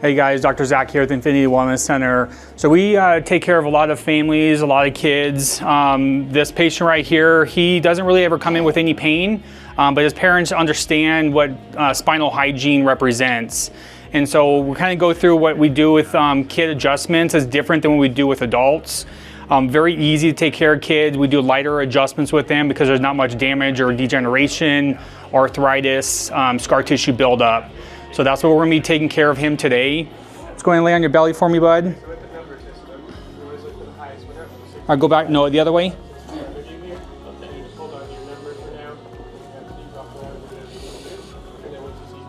Hey guys, Dr. Zach here at the Infinity Wellness Center. So we take care of a lot of families, a lot of kids. This patient right here, he doesn't really ever come in with any pain, but his parents understand what spinal hygiene represents. And so we kind of go through what we do with kid adjustments is different than what we do with adults. Very easy to take care of kids. We do lighter adjustments with them because there's not much damage or degeneration, arthritis, scar tissue buildup. So that's what we're gonna be taking care of him today. Let's go ahead and lay on your belly for me, bud. All right, go back, no, the other way.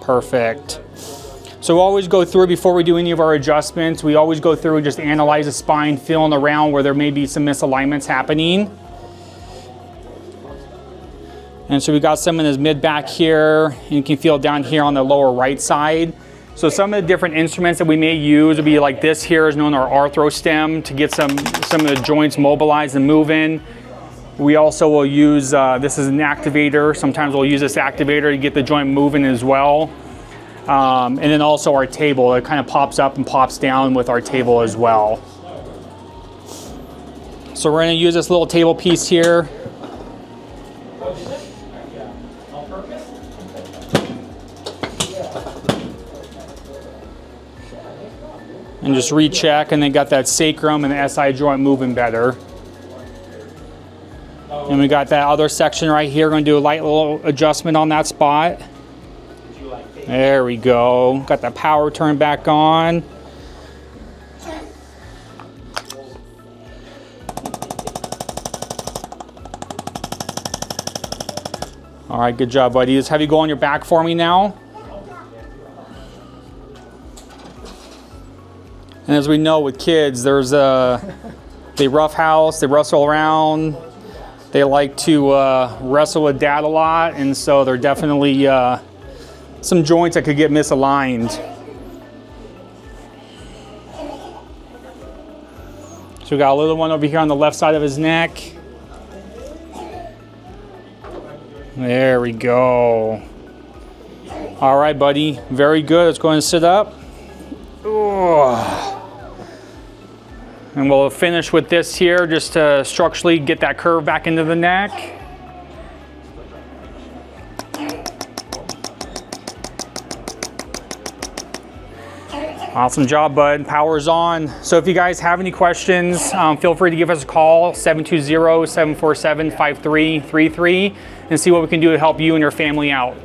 Perfect. So we'll always go through before we do any of our adjustments. We always go through and just analyze the spine, feeling around where there may be some misalignments happening. And so we got some in his mid back here. You can feel down here on the lower right side. So some of the different instruments that we may use would be like this here is known as our Arthrostim to get some of the joints mobilized and moving. We also will use, this is an Activator. Sometimes we'll use this Activator to get the joint moving as well. And then also our table, it kind of pops up and pops down with our table as well. So we're gonna use this little table piece here. And just recheck, and then got that sacrum and the SI joint moving better. And we got that other section right here. We're gonna do a light little adjustment on that spot. There we go. Got that power turned back on. All right, good job, buddy. Just have you go on your back for me now. And as we know with kids, there's they roughhouse, they wrestle around, they like to wrestle with dad a lot, and so there are definitely some joints that could get misaligned. So we got a little one over here on the left side of his neck. There we go. All right, buddy, very good. Let's go ahead and sit up. Ooh. And we'll finish with this here just to structurally get that curve back into the neck. Awesome job, bud. Power's on. So if you guys have any questions, feel free to give us a call, 720-747-5333, and see what we can do to help you and your family out.